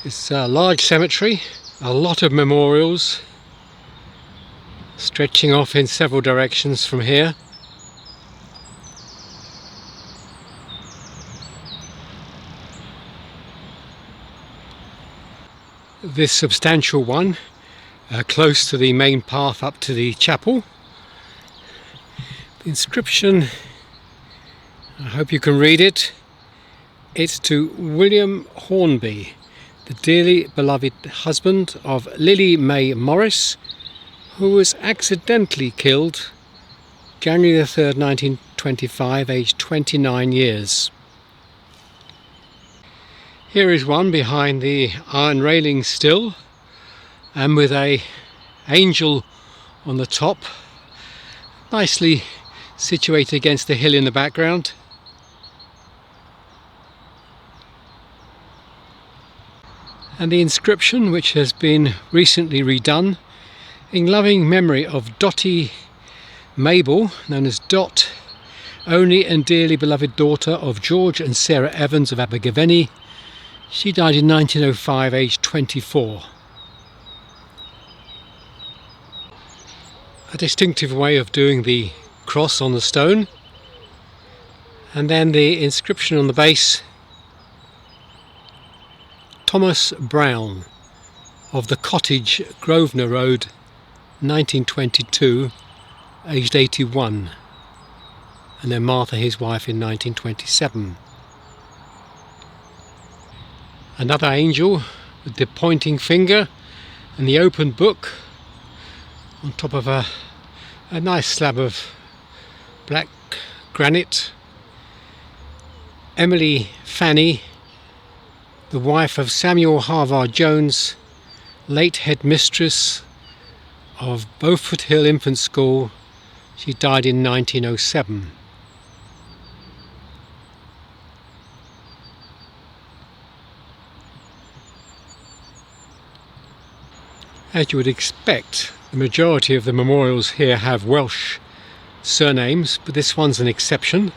It's a large cemetery, a lot of memorials stretching off in several directions from here. This substantial one, close to the main path up to the chapel. The inscription, I hope you can read it. It's to William Hornby, the dearly beloved husband of Lily May Morris, who was accidentally killed January the 3rd, 1925, aged 29 years. Here is one behind the iron railing still, and with a angel on the top, nicely situated against the hill in the background. And the inscription, which has been recently redone, in loving memory of Dottie Mabel, known as Dot, only and dearly beloved daughter of George and Sarah Evans of Abergavenny. She died in 1905, aged 24. A distinctive way of doing the cross on the stone. And then the inscription on the base: Thomas Brown of the Cottage, Grosvenor Road, 1922, aged 81. And then Martha, his wife, in 1927. Another angel with the pointing finger and the open book on top of a nice slab of black granite. Emily Fanny, the wife of Samuel Harvard Jones, late headmistress of Beaufort Hill Infant School. She died in 1907. As you would expect, the majority of the memorials here have Welsh surnames, but this one's an exception.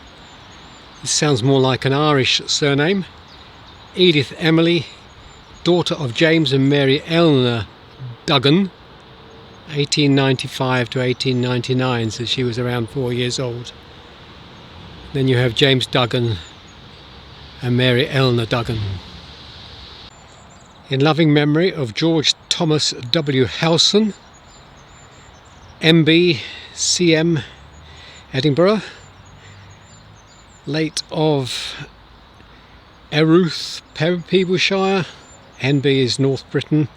This sounds more like an Irish surname. Edith Emily, daughter of James and Mary Eleanor Duggan, 1895 to 1899, so she was around 4 years old. Then you have James Duggan and Mary Eleanor Duggan. In loving memory of George Thomas W. Howson, MB, CM, Edinburgh, late of Erith, Peeblesshire, NB is North Britain,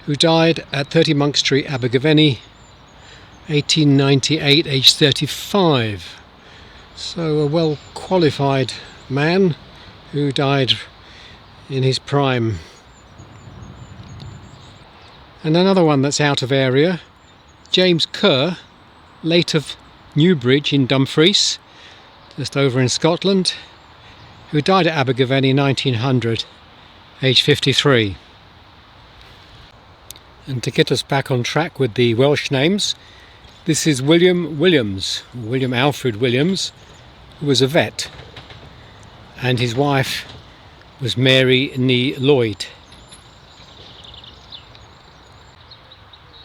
who died at 30 Monk Street, Abergavenny, 1898, aged 35. So a well qualified man who died in his prime. And another one that's out of area, James Kerr, late of Newbridge in Dumfries, just over in Scotland, who died at Abergavenny 1900, aged 53. And to get us back on track with the Welsh names, this is William Williams, William Alfred Williams, who was a vet, and his wife was Mary Nee Lloyd.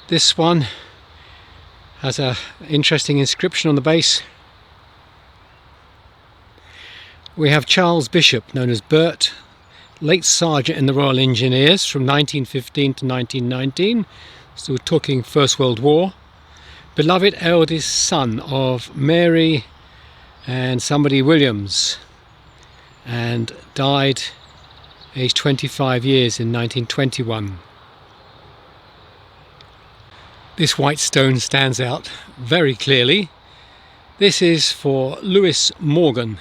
This one has an interesting inscription on the base. We have Charles Bishop, known as Bert, late Sergeant in the Royal Engineers from 1915 to 1919, so we're talking First World War. Beloved eldest son of Mary and somebody Williams, and died aged 25 years in 1921. This white stone stands out very clearly. This is for Lewis Morgan,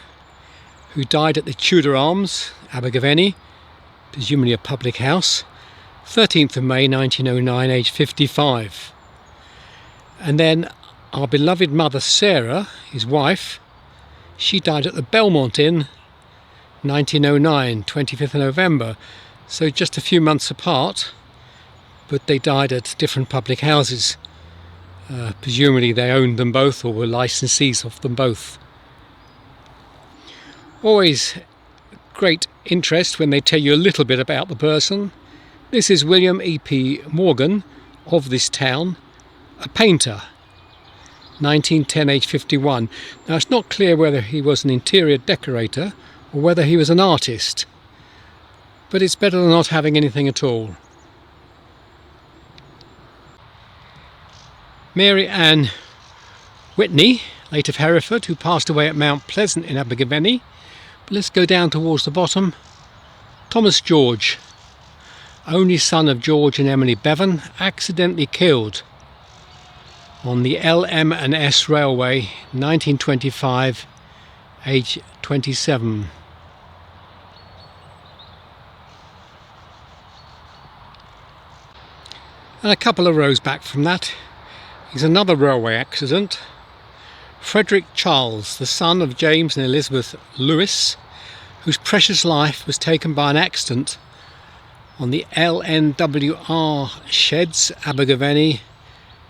who died at the Tudor Arms, Abergavenny, presumably a public house, 13th of May 1909, aged 55. And then our beloved mother Sarah, his wife, she died at the Belmont Inn, 1909, 25th of November, so just a few months apart, but they died at different public houses. Presumably they owned them both or were licensees of them both. Always great interest when they tell you a little bit about the person. This is William E.P. Morgan of this town, a painter, 1910, age 51. Now it's not clear whether he was an interior decorator or whether he was an artist, but it's better than not having anything at all. Mary Ann Whitney, late of Hereford, who passed away at Mount Pleasant in Abergavenny. But let's go down towards the bottom. Thomas George, only son of George and Emily Bevan, accidentally killed on the LM&S railway, 1925, age 27. And a couple of rows back from that is another railway accident. Frederick Charles, the son of James and Elizabeth Lewis, whose precious life was taken by an accident on the LNWR sheds, Abergavenny,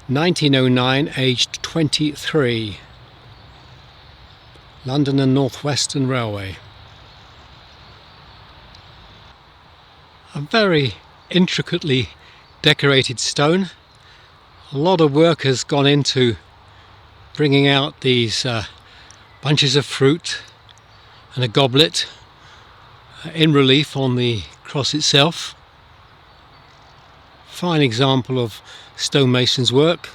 1909, aged 23. London and North Western Railway. A very intricately decorated stone. A lot of work has gone into bringing out these bunches of fruit and a goblet in relief on the cross itself. Fine example of stonemason's work.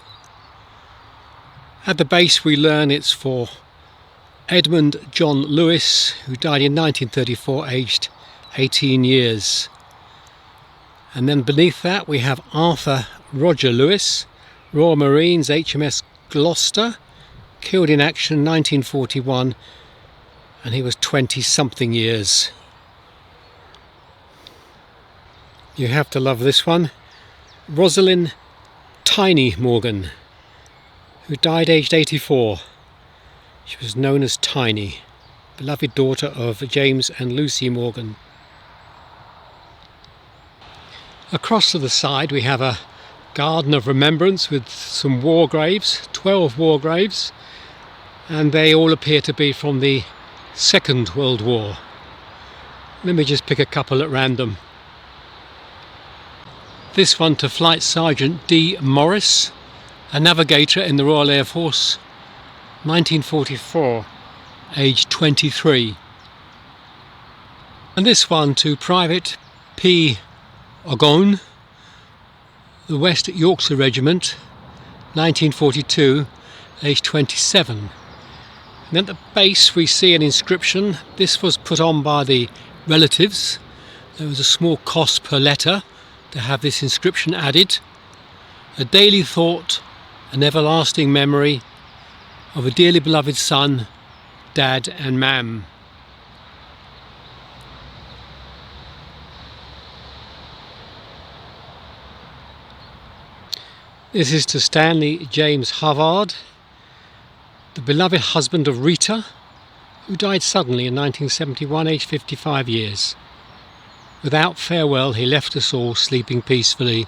At the base we learn it's for Edmund John Lewis, who died in 1934, aged 18 years. And then beneath that we have Arthur Roger Lewis, Royal Marines, HMS Gloucester, killed in action 1941, and he was 20-something years. You have to love this one. Rosalind Tiny Morgan, who died aged 84. She was known as Tiny, beloved daughter of James and Lucy Morgan. Across to the side we have a garden of remembrance with some war graves, 12 war graves, and they all appear to be from the Second World War. Let me just pick a couple at random. This one to Flight Sergeant D. Morris, a navigator in the Royal Air Force, 1944, aged 23. And this one to Private P. Ogone, the West Yorkshire Regiment, 1942, aged 27. And at the base we see an inscription. This was put on by the relatives. There was a small cost per letter to have this inscription added. A daily thought, an everlasting memory of a dearly beloved son, Dad and Mam. This is to Stanley James Havard, the beloved husband of Rita, who died suddenly in 1971, aged 55 years. Without farewell, he left us all sleeping peacefully.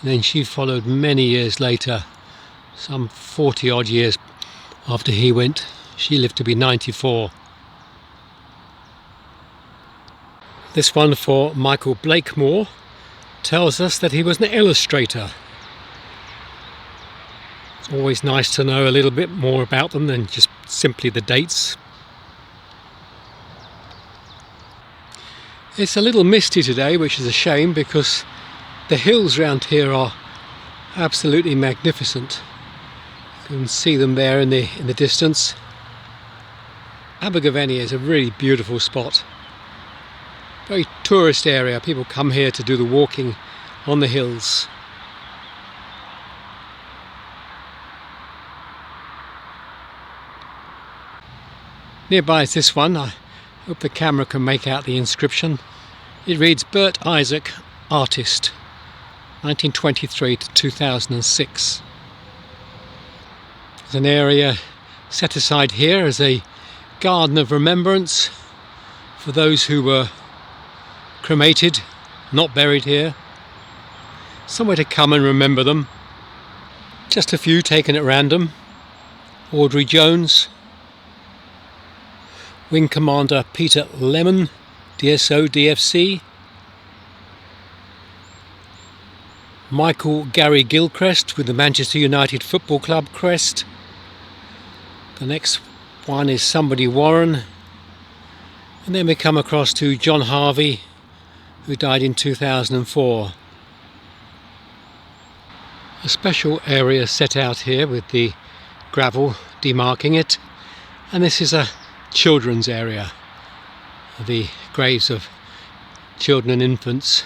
And then she followed many years later, some 40 odd years after he went. She lived to be 94. This one for Michael Blakemore tells us that he was an illustrator. It's always nice to know a little bit more about them than just simply the dates. It's a little misty today, which is a shame because the hills around here are absolutely magnificent. You can see them there in the distance. Abergavenny is a really beautiful spot. Very tourist area. People come here to do the walking on the hills. Nearby is this one. I hope the camera can make out the inscription. It reads Bert Isaac, Artist, 1923 to 2006. There's an area set aside here as a garden of remembrance for those who were cremated, not buried here. Somewhere to come and remember them. Just a few taken at random. Audrey Jones, Wing Commander Peter Lemon, DSO DFC. Michael Gary Gilchrist with the Manchester United Football Club crest. The next one is Somebody Warren. And then we come across to John Harvey, who died in 2004. A special area set out here with the gravel demarking it, and this is a children's area, the graves of children and infants.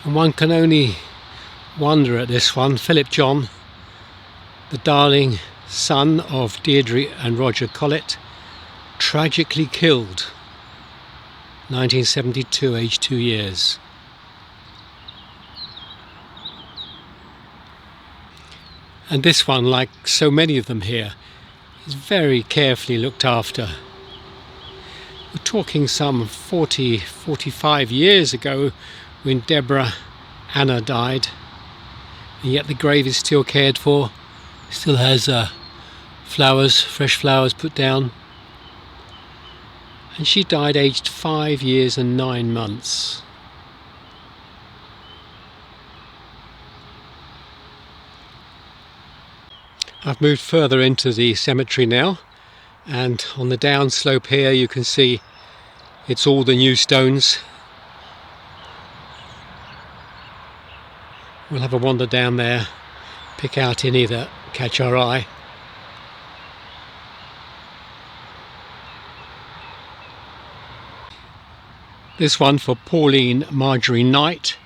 And one can only wonder at this one. Philip John, the darling son of Deirdre and Roger Collett, tragically killed 1972, aged 2 years. And this one, like so many of them here, is very carefully looked after. We're talking some 45 years ago when Deborah Anna died, and yet the grave is still cared for, still has flowers, fresh flowers put down. And she died aged 5 years and 9 months. I've moved further into the cemetery now, and on the down slope here you can see it's all the new stones. We'll have a wander down there, pick out any that catch our eye. This one for Pauline Marjorie Knight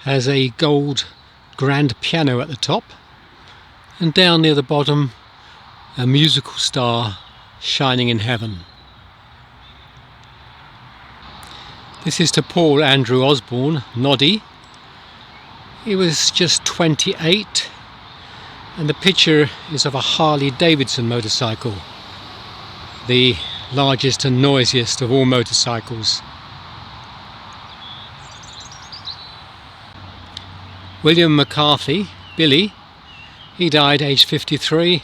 has a gold grand piano at the top, and down near the bottom a musical star shining in heaven. This is to Paul Andrew Osborne, Noddy. He was just 28, and the picture is of a Harley Davidson motorcycle, the largest and noisiest of all motorcycles. William McCarthy, Billy, he died aged 53,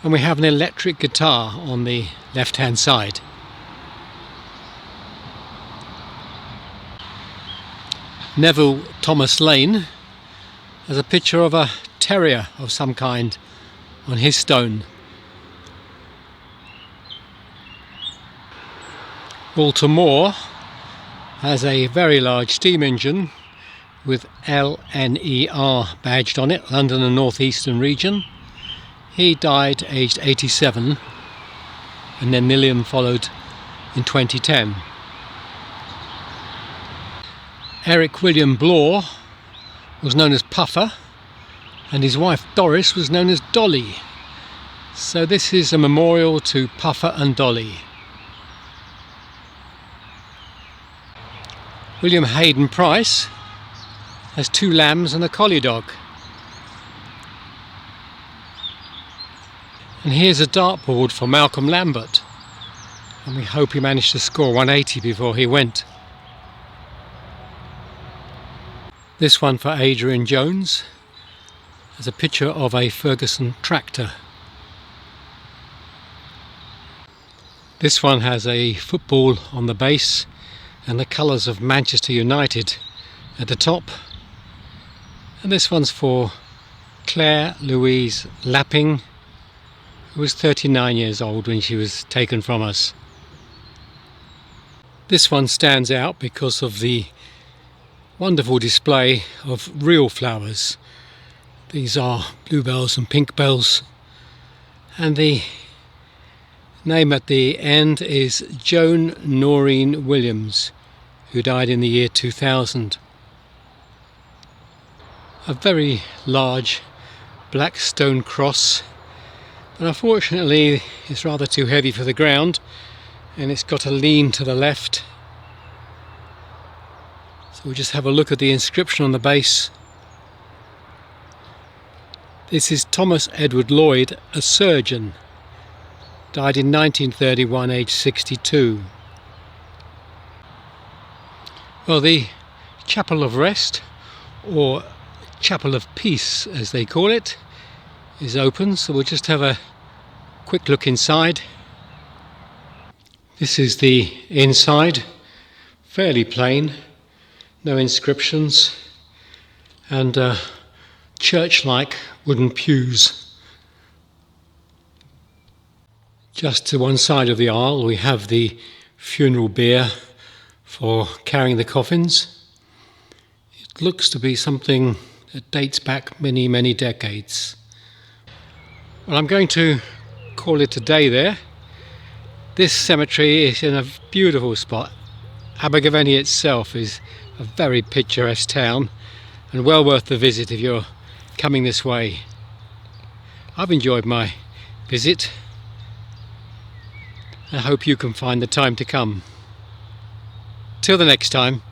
and we have an electric guitar on the left hand side. Neville Thomas Lane has a picture of a terrier of some kind on his stone. Walter Moore has a very large steam engine with LNER badged on it, London and North Eastern region. He died aged 87, and then Nilliam followed in 2010. Eric William Blore was known as Puffer, and his wife Doris was known as Dolly. So this is a memorial to Puffer and Dolly. William Hayden Price has 2 lambs and a collie dog. And here's a dartboard for Malcolm Lambert, and we hope he managed to score 180 before he went. This one for Adrian Jones has a picture of a Ferguson tractor. This one has a football on the base and the colours of Manchester United at the top. And this one's for Claire Louise Lapping, who was 39 years old when she was taken from us. This one stands out because of the wonderful display of real flowers. These are bluebells and pink bells, and the name at the end is Joan Noreen Williams, who died in the year 2000. A very large black stone cross, but unfortunately it's rather too heavy for the ground, and it's got a lean to the left. So we'll just have a look at the inscription on the base. This is Thomas Edward Lloyd, a surgeon, died in 1931, aged 62. Well, the Chapel of Rest, or Chapel of Peace as they call it, is open, so we'll just have a quick look inside. This is the inside, fairly plain, no inscriptions, and church-like wooden pews. Just to one side of the aisle we have the funeral bier for carrying the coffins. It looks to be something that dates back many, many decades. Well, I'm going to call it a day there. This cemetery is in a beautiful spot. Abergavenny itself is a very picturesque town and well worth the visit if you're coming this way. I've enjoyed my visit. I hope you can find the time to come. Till the next time.